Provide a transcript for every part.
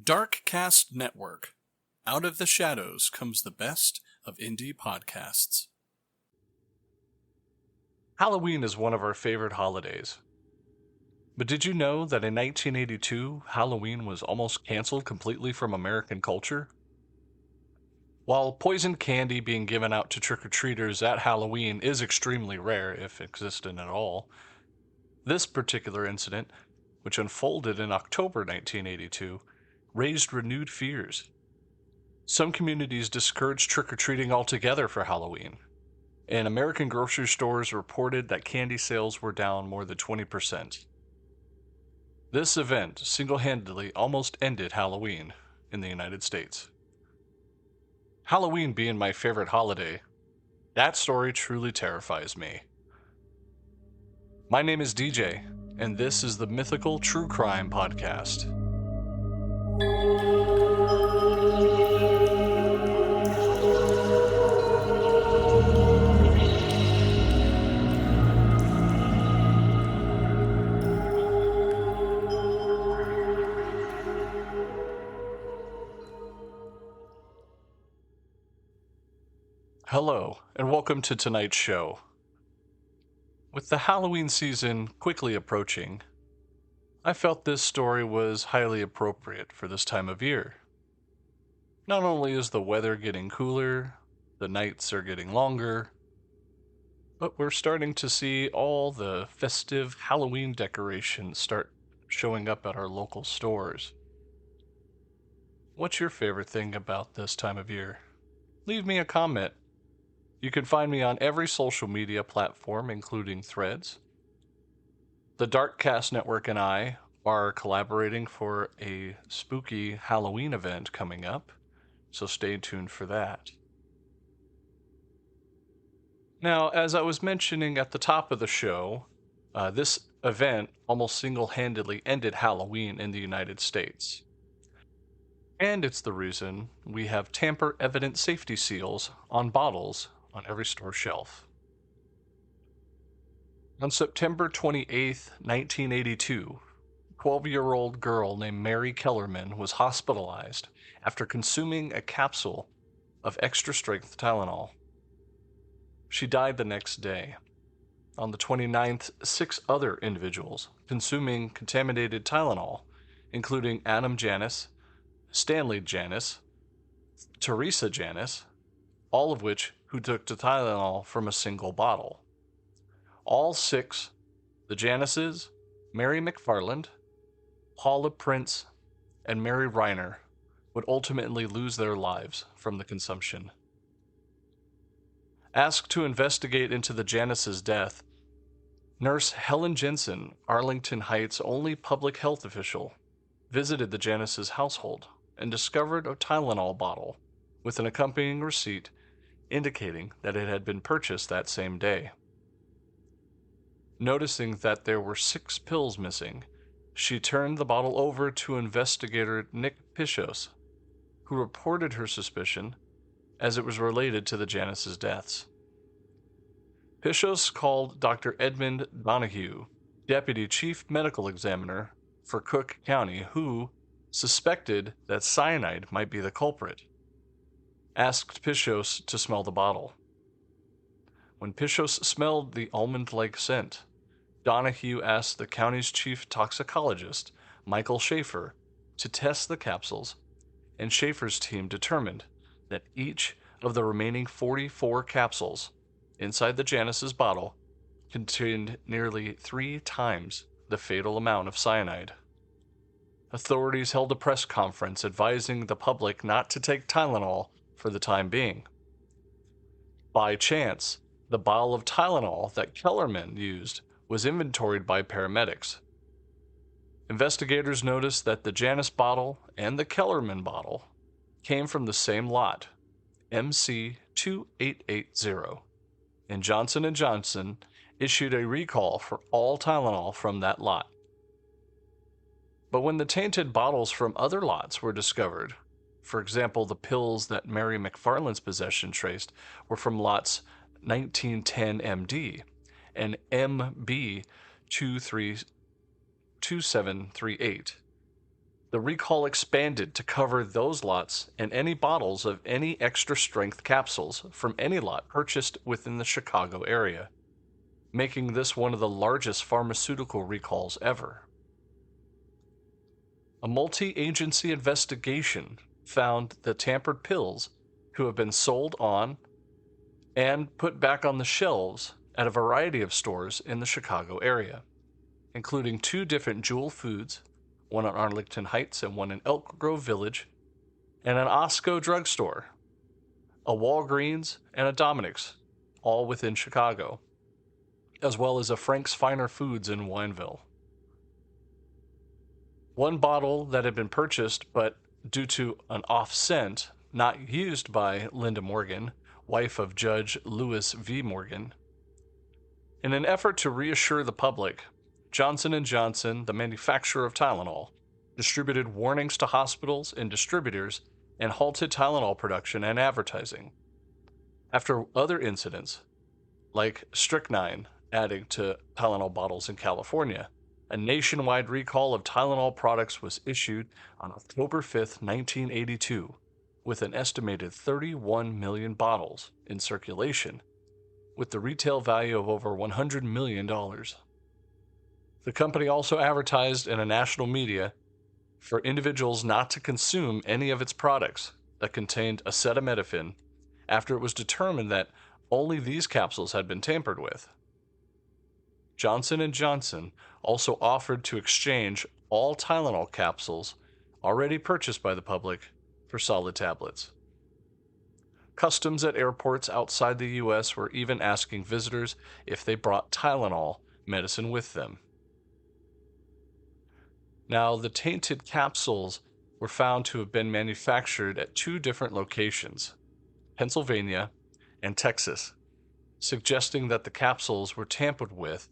Dark Cast Network. Out of the shadows comes the best of indie podcasts. Halloween is one of our favorite holidays. But did you know that in 1982, Halloween was almost canceled completely from American culture? While poisoned candy being given out to trick-or-treaters at Halloween is extremely rare, if existent at all, this particular incident, which unfolded in October 1982, raised renewed fears. Some communities discouraged trick-or-treating altogether for Halloween, and American grocery stores reported that candy sales were down more than 20%. This event single-handedly almost ended Halloween in the United States. Halloween being my favorite holiday, that story truly terrifies me. My name is DJ, and this is the Mythical True Crime Podcast. Hello, and welcome to tonight's show. With the Halloween season quickly approaching, I felt this story was highly appropriate for this time of year. Not only is the weather getting cooler, the nights are getting longer, but we're starting to see all the festive Halloween decorations start showing up at our local stores. What's your favorite thing about this time of year? Leave me a comment. You can find me on every social media platform, including Threads. The Darkcast Network and I are collaborating for a spooky Halloween event coming up, so stay tuned for that. Now, as I was mentioning at the top of the show, this event almost single-handedly ended Halloween in the United States. And it's the reason we have tamper-evident safety seals on bottles on every store shelf. On September 28, 1982, a 12-year-old girl named Mary Kellerman was hospitalized after consuming a capsule of extra-strength Tylenol. She died the next day. On the 29th, 6 other individuals consuming contaminated Tylenol, including Adam Janis, Stanley Janis, Teresa Janis, all of which who took the Tylenol from a single bottle. All 6, the Janises, Mary McFarland, Paula Prince, and Mary Reiner, would ultimately lose their lives from the consumption. Asked to investigate into the Janises' death, Nurse Helen Jensen, Arlington Heights' only public health official, visited the Janises' household and discovered a Tylenol bottle with an accompanying receipt indicating that it had been purchased that same day. Noticing that there were 6 pills missing, she turned the bottle over to investigator Nick Pichos, who reported her suspicion as it was related to the Janises' deaths. Pichos called Dr. Edmund Donahue, Deputy Chief Medical Examiner for Cook County, who suspected that cyanide might be the culprit. Asked Pichos to smell the bottle. When Pichos smelled the almond-like scent, Donahue asked the county's chief toxicologist, Michael Schaefer, to test the capsules, and Schaefer's team determined that each of the remaining 44 capsules inside the Janises bottle contained nearly 3 times the fatal amount of cyanide. Authorities held a press conference advising the public not to take Tylenol for the time being. By chance, the bottle of Tylenol that Kellerman used was inventoried by paramedics. Investigators noticed that the Janis bottle and the Kellerman bottle came from the same lot, MC2880, and Johnson & Johnson issued a recall for all Tylenol from that lot. But when the tainted bottles from other lots were discovered, for example, the pills that Mary McFarland's possession were from lots 1910MD and MB2738. The recall expanded to cover those lots and any bottles of any extra strength capsules from any lot purchased within the Chicago area, making this one of the largest pharmaceutical recalls ever. A multi-agency investigation found the tampered pills to have been sold on and put back on the shelves at a variety of stores in the Chicago area, including 2 different Jewel Foods, one in Arlington Heights and one in Elk Grove Village, and an Osco drugstore, a Walgreens, and a Dominick's, all within Chicago, as well as a Frank's Finer Foods in Wineville. One bottle that had been purchased, but due to an off scent, not used by Linda Morgan, wife of Judge Lewis V. Morgan. In an effort to reassure the public, Johnson & Johnson, the manufacturer of Tylenol, distributed warnings to hospitals and distributors and halted Tylenol production and advertising. After other incidents, like strychnine adding to Tylenol bottles in California, a nationwide recall of Tylenol products was issued on October 5, 1982, with an estimated 31 million bottles in circulation, with the retail value of over $100 million. The company also advertised in a national media for individuals not to consume any of its products that contained acetaminophen after it was determined that only these capsules had been tampered with. Johnson & Johnson also offered to exchange all Tylenol capsules already purchased by the public for solid tablets. Customs at airports outside the U.S. were even asking visitors if they brought Tylenol medicine with them. Now, the tainted capsules were found to have been manufactured at 2 different locations, Pennsylvania and Texas, suggesting that the capsules were tampered with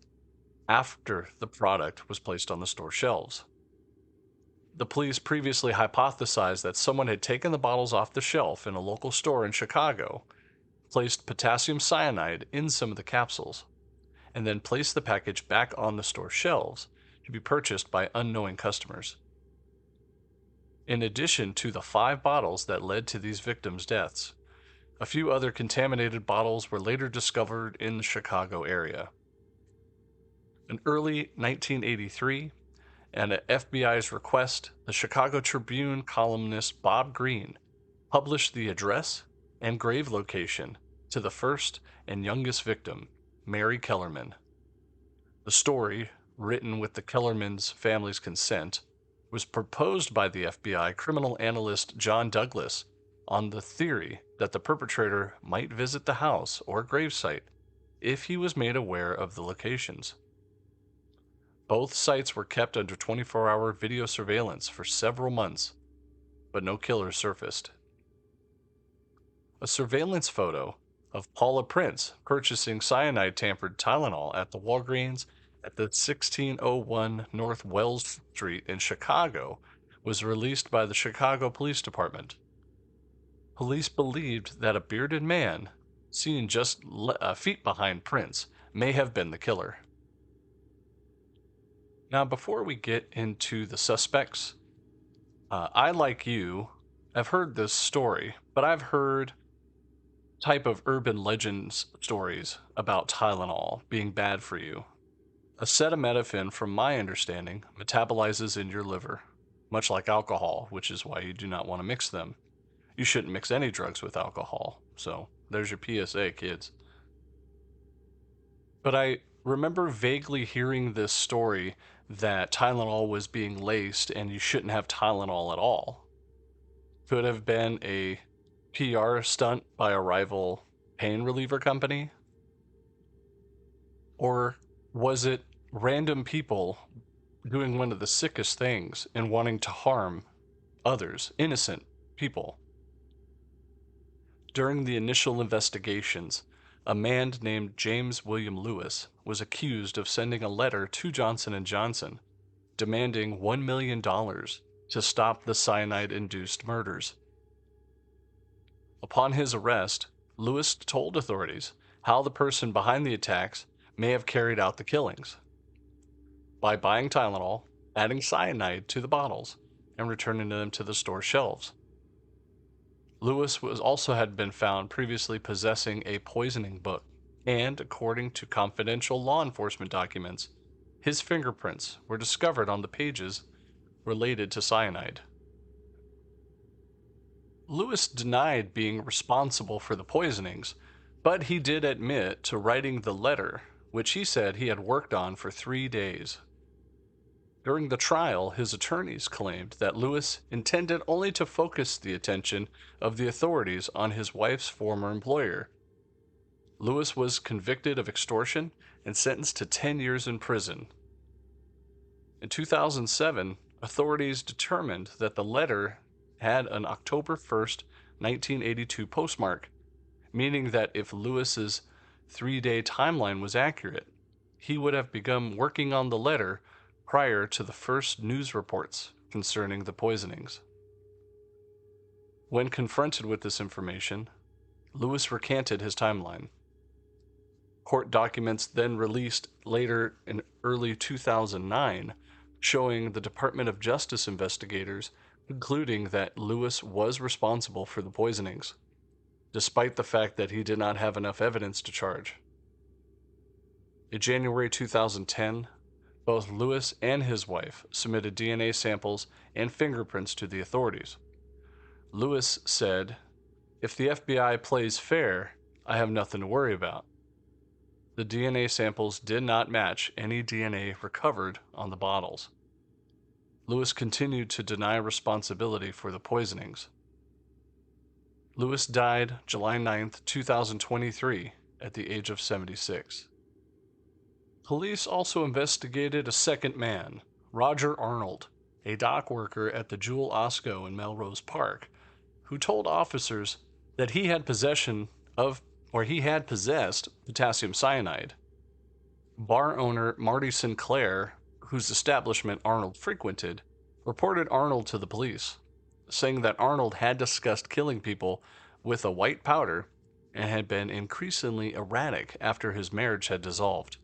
after the product was placed on the store shelves. The police previously hypothesized that someone had taken the bottles off the shelf in a local store in Chicago, placed potassium cyanide in some of the capsules, and then placed the package back on the store shelves to be purchased by unknowing customers. In addition to the 5 bottles that led to these victims' deaths, a few other contaminated bottles were later discovered in the Chicago area. In early 1983, and at FBI's request, the Chicago Tribune columnist Bob Greene published the address and grave location to the first and youngest victim, Mary Kellerman. The story, written with the Kellerman's family's consent, was proposed by the FBI criminal analyst John Douglas on the theory that the perpetrator might visit the house or gravesite if he was made aware of the locations. Both sites were kept under 24-hour video surveillance for several months, but no killer surfaced. A surveillance photo of Paula Prince purchasing cyanide-tampered Tylenol at the Walgreens at the 1601 North Wells Street in Chicago was released by the Chicago Police Department. Police believed that a bearded man, seen just feet behind Prince, may have been the killer. Now, before we get into the suspects, I, like you, have heard this story, but I've heard type of urban legends stories about Tylenol being bad for you. Acetaminophen, from my understanding, metabolizes in your liver, much like alcohol, which is why you do not want to mix them. You shouldn't mix any drugs with alcohol, so there's your PSA, kids. But I remember vaguely hearing this story that Tylenol was being laced and you shouldn't have Tylenol at all. Could have been a PR stunt by a rival pain reliever company? Or was it random people doing one of the sickest things and wanting to harm others, innocent people? During the initial investigations, a man named James William Lewis was accused of sending a letter to Johnson & Johnson demanding $1 million to stop the cyanide-induced murders. Upon his arrest, Lewis told authorities how the person behind the attacks may have carried out the killings. By buying Tylenol, adding cyanide to the bottles, and returning them to the store shelves. Lewis had been found previously possessing a poisoning book, and according to confidential law enforcement documents, his fingerprints were discovered on the pages related to cyanide. Lewis denied being responsible for the poisonings, but he did admit to writing the letter, which he said he had worked on for 3 days. During the trial, his attorneys claimed that Lewis intended only to focus the attention of the authorities on his wife's former employer. Lewis was convicted of extortion and sentenced to 10 years in prison. In 2007, authorities determined that the letter had an October 1st, 1982 postmark, meaning that if Lewis's 3-day timeline was accurate, he would have begun working on the letter prior to the first news reports concerning the poisonings. When confronted with this information, Lewis recanted his timeline. Court documents then released later in early 2009 showing the Department of Justice investigators concluding that Lewis was responsible for the poisonings, despite the fact that he did not have enough evidence to charge. In January 2010, both Lewis and his wife submitted DNA samples and fingerprints to the authorities. Lewis said, "If the FBI plays fair, I have nothing to worry about." The DNA samples did not match any DNA recovered on the bottles. Lewis continued to deny responsibility for the poisonings. Lewis died July 9, 2023, at the age of 76. Police also investigated a second man, Roger Arnold, a dock worker at the Jewel Osco in Melrose Park, who told officers that he had possessed potassium cyanide. Bar owner Marty Sinclair, whose establishment Arnold frequented, reported Arnold to the police, saying that Arnold had discussed killing people with a white powder and had been increasingly erratic after his marriage had dissolved.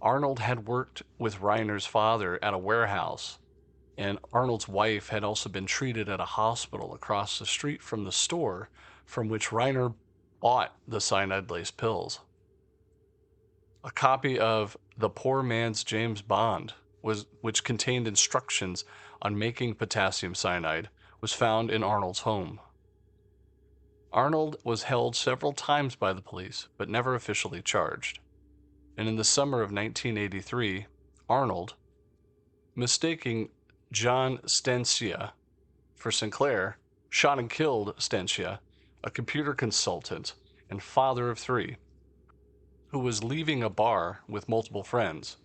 Arnold had worked with Reiner's father at a warehouse, and Arnold's wife had also been treated at a hospital across the street from the store from which Reiner bought the cyanide-laced pills. A copy of The Poor Man's James Bond, which contained instructions on making potassium cyanide, was found in Arnold's home. Arnold was held several times by the police, but never officially charged. And in the summer of 1983, Arnold, mistaking John Stancia for Sinclair, shot and killed Stancia, a computer consultant and father of 3, who was leaving a bar with multiple friends.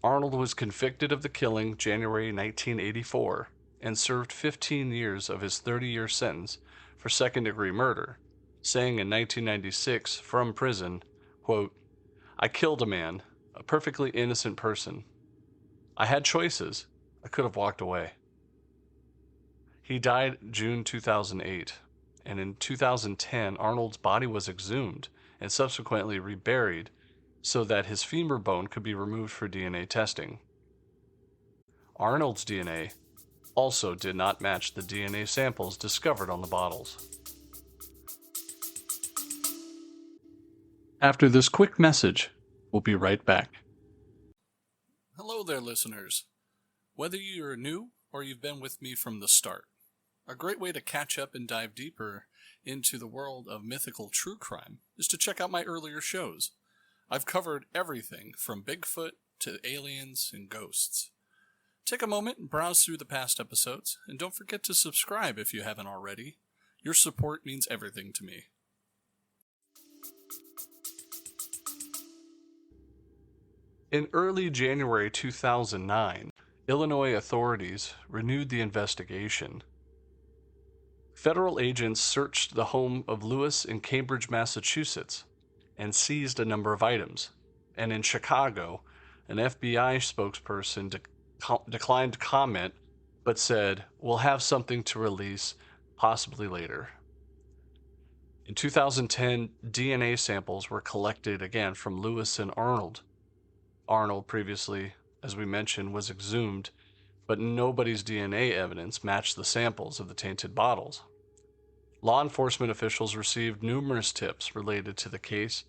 Arnold was convicted of the killing January 1984 and served 15 years of his 30-year sentence for second-degree murder, saying in 1996 from prison, quote, "I killed a man, a perfectly innocent person. I had choices. I could have walked away." He died June 2008, and in 2010, Arnold's body was exhumed and subsequently reburied so that his femur bone could be removed for DNA testing. Arnold's DNA also did not match the DNA samples discovered on the bottles. After this quick message, we'll be right back. Hello there, listeners. Whether you're new or you've been with me from the start, a great way to catch up and dive deeper into the world of mythical true crime is to check out my earlier shows. I've covered everything from Bigfoot to aliens and ghosts. Take a moment and browse through the past episodes, and don't forget to subscribe if you haven't already. Your support means everything to me. In early January 2009, Illinois authorities renewed the investigation. Federal agents searched the home of Lewis in Cambridge, Massachusetts, and seized a number of items. And in Chicago, an FBI spokesperson declined comment, but said, "We'll have something to release, possibly later." In 2010, DNA samples were collected again from Lewis and Arnold. Arnold previously, as we mentioned, was exhumed but nobody's DNA evidence matched the samples of the tainted bottles. Law enforcement officials received numerous tips related to the case,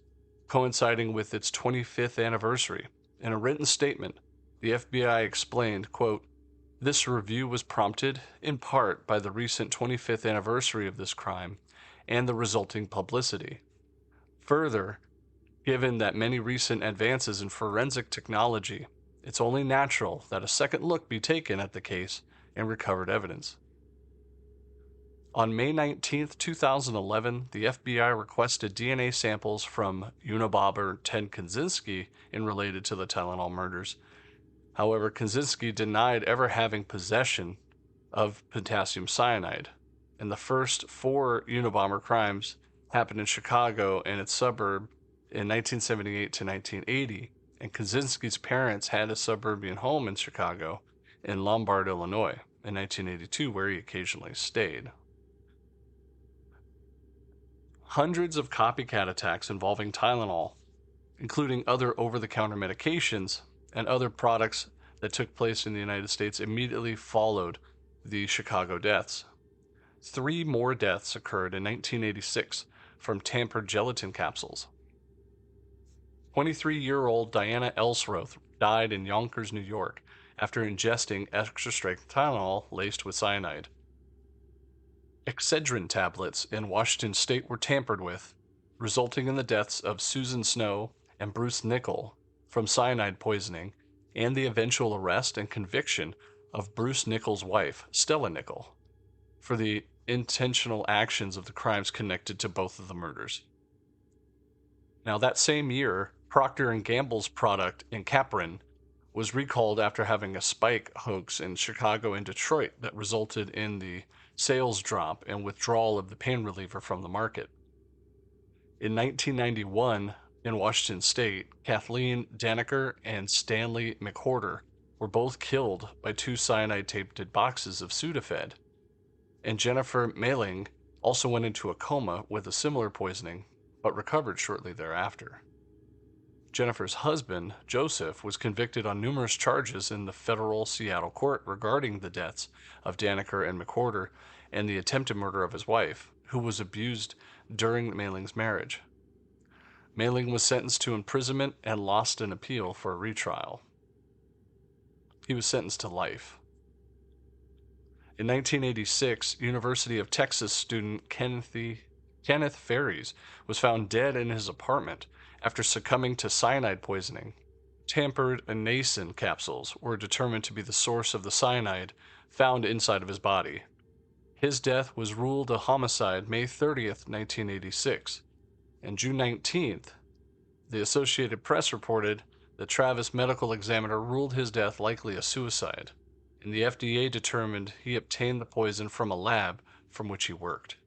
coinciding with its 25th anniversary. In a written statement, the FBI explained, quote, "This review was prompted, in part, by the recent 25th anniversary of this crime and the resulting publicity. Further, given that many recent advances in forensic technology, it's only natural that a second look be taken at the case and recovered evidence." On May 19, 2011, the FBI requested DNA samples from Unabomber Ted Kaczynski in related to the Tylenol murders. However, Kaczynski denied ever having possession of potassium cyanide, and the first 4 Unabomber crimes happened in Chicago and its suburb in 1978 to 1980, and Kaczynski's parents had a suburban home in Chicago in Lombard, Illinois, in 1982, where he occasionally stayed. Hundreds of copycat attacks involving Tylenol, including other over-the-counter medications and other products that took place in the United States, immediately followed the Chicago deaths. 3 more deaths occurred in 1986 from tampered gelatin capsules. 23-year-old Diana Ellsworth died in Yonkers, New York, after ingesting extra-strength Tylenol laced with cyanide. Excedrin tablets in Washington state were tampered with, resulting in the deaths of Susan Snow and Bruce Nickel from cyanide poisoning, and the eventual arrest and conviction of Bruce Nickel's wife, Stella Nickel, for the intentional actions of the crimes connected to both of the murders. Now, that same year, Procter & Gamble's product Encaprin was recalled after having a spike hoax in Chicago and Detroit that resulted in the sales drop and withdrawal of the pain reliever from the market. In 1991, in Washington state, Kathleen Danaker and Stanley McWhorter were both killed by 2 cyanide-tainted boxes of Sudafed, and Jennifer Mailing also went into a coma with a similar poisoning, but recovered shortly thereafter. Jennifer's husband, Joseph, was convicted on numerous charges in the federal Seattle court regarding the deaths of Danaker and McWhorter and the attempted murder of his wife, who was abused during Mailing's marriage. Mailing was sentenced to imprisonment and lost an appeal for a retrial. He was sentenced to life. In 1986, University of Texas student Kenneth Ferries was found dead in his apartment after succumbing to cyanide poisoning. Tampered anacin capsules were determined to be the source of the cyanide found inside of his body. His death was ruled a homicide May 30th, 1986. And June 19th, the Associated Press reported that Travis medical examiner ruled his death likely a suicide, and the FDA determined he obtained the poison from a lab from which he worked.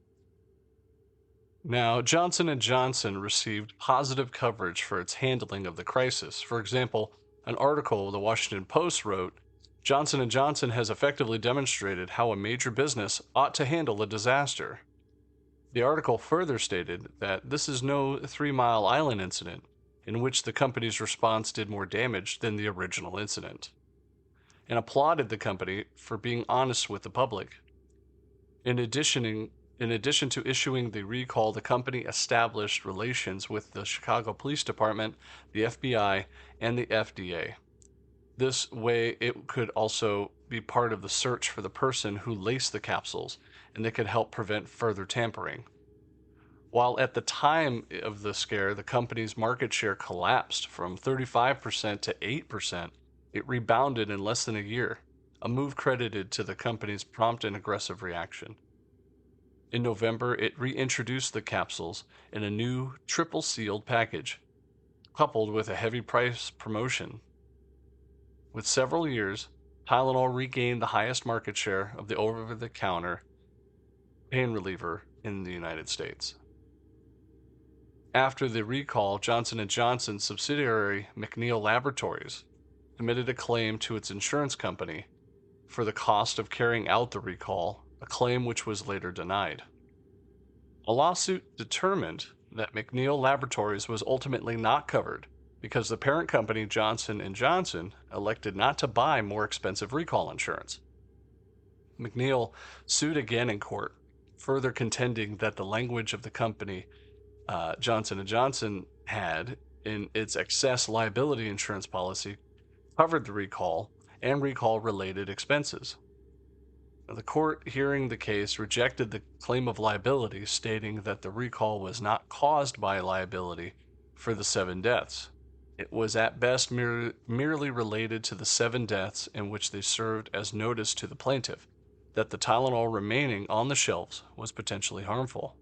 Now, Johnson & Johnson received positive coverage for its handling of the crisis. For example, an article the Washington Post wrote, "Johnson & Johnson has effectively demonstrated how a major business ought to handle a disaster." The article further stated that this is no 3 Mile Island incident, in which the company's response did more damage than the original incident, and applauded the company for being honest with the public. In addition to issuing the recall, the company established relations with the Chicago Police Department, the FBI, and the FDA. This way, it could also be part of the search for the person who laced the capsules, and they could help prevent further tampering. While at the time of the scare, the company's market share collapsed from 35% to 8%, it rebounded in less than a year, a move credited to the company's prompt and aggressive reaction. In November, it reintroduced the capsules in a new triple-sealed package, coupled with a heavy price promotion. With several years, Tylenol regained the highest market share of the over-the-counter pain reliever in the United States. After the recall, Johnson & Johnson's subsidiary McNeil Laboratories submitted a claim to its insurance company for the cost of carrying out the recall, a claim which was later denied. A lawsuit determined that McNeil Laboratories was ultimately not covered, because the parent company Johnson & Johnson elected not to buy more expensive recall insurance. McNeil sued again in court, further contending that the language of the company Johnson & Johnson had in its excess liability insurance policy covered the recall and recall-related expenses. The court hearing the case rejected the claim of liability, stating that the recall was not caused by liability for the 7 deaths. It was at best merely related to the 7 deaths in which they served as notice to the plaintiff that the Tylenol remaining on the shelves was potentially harmful.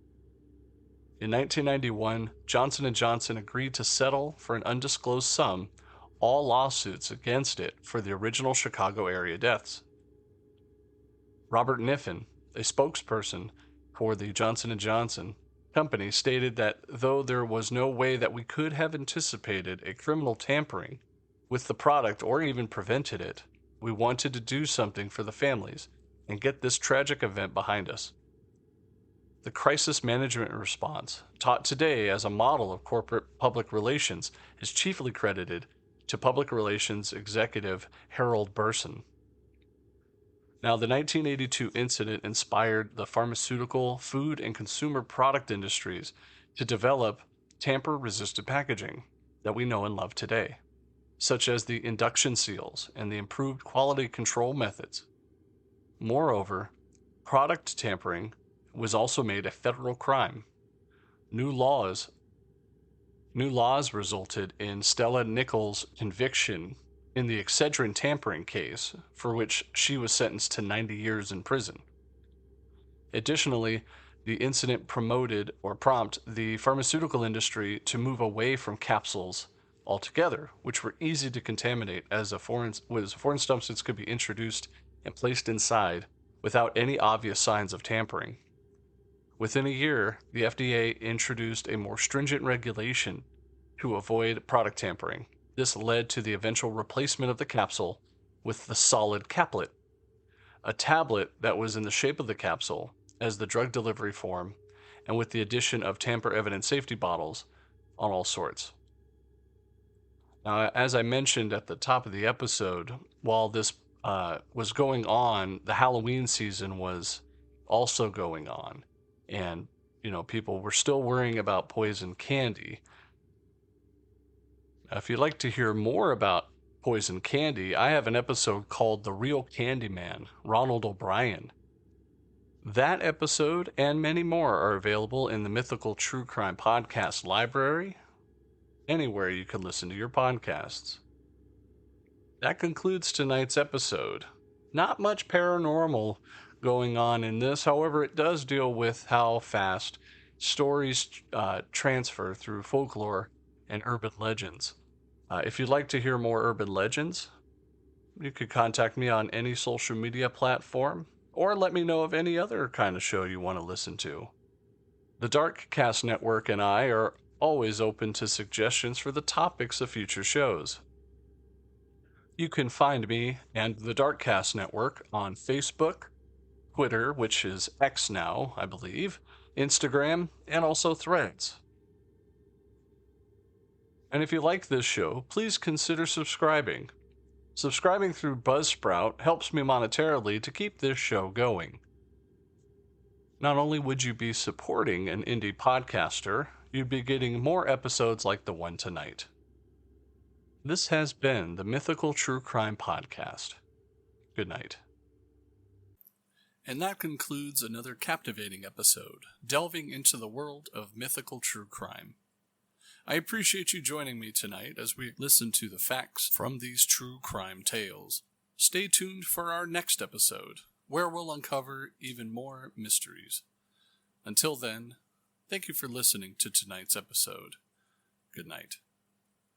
In 1991, Johnson & Johnson agreed to settle for an undisclosed sum all lawsuits against it for the original Chicago area deaths. Robert Niffen, a spokesperson for the Johnson & Johnson company, stated that though there was no way that we could have anticipated a criminal tampering with the product or even prevented it, we wanted to do something for the families and get this tragic event behind us. The crisis management response, taught today as a model of corporate public relations, is chiefly credited to public relations executive Harold Burson. Now, the 1982 incident inspired the pharmaceutical, food, and consumer product industries to develop tamper-resistant packaging that we know and love today, such as the induction seals and the improved quality control methods. Moreover, product tampering was also made a federal crime. New laws resulted in Stella Nichols' conviction in the Excedrin tampering case, for which she was sentenced to 90 years in prison. Additionally, the incident prompted the pharmaceutical industry to move away from capsules altogether, which were easy to contaminate as foreign substance could be introduced and placed inside without any obvious signs of tampering. Within a year, the FDA introduced a more stringent regulation to avoid product tampering. This led to the eventual replacement of the capsule with the solid caplet, a tablet that was in the shape of the capsule as the drug delivery form, and with the addition of tamper-evident safety bottles on all sorts. Now, as I mentioned at the top of the episode, while this was going on, the Halloween season was also going on. And, people were still worrying about poison candy. If you'd like to hear more about poison candy, I have an episode called The Real Candyman, Ronald O'Brien. That episode and many more are available in the Mythical True Crime Podcast library, anywhere you can listen to your podcasts. That concludes tonight's episode. Not much paranormal going on in this, however, it does deal with how fast stories transfer through folklore and urban legends. If you'd like to hear more urban legends, you could contact me on any social media platform, or let me know of any other kind of show you want to listen to. The Darkcast Network and I are always open to suggestions for the topics of future shows. You can find me and the Darkcast Network on Facebook, Twitter, which is X now, I believe, Instagram, and also Threads. And if you like this show, please consider subscribing. Subscribing through Buzzsprout helps me monetarily to keep this show going. Not only would you be supporting an indie podcaster, you'd be getting more episodes like the one tonight. This has been the Mythical True Crime Podcast. Good night. And that concludes another captivating episode, delving into the world of mythical true crime. I appreciate you joining me tonight as we listen to the facts from these true crime tales. Stay tuned for our next episode, where we'll uncover even more mysteries. Until then, thank you for listening to tonight's episode. Good night.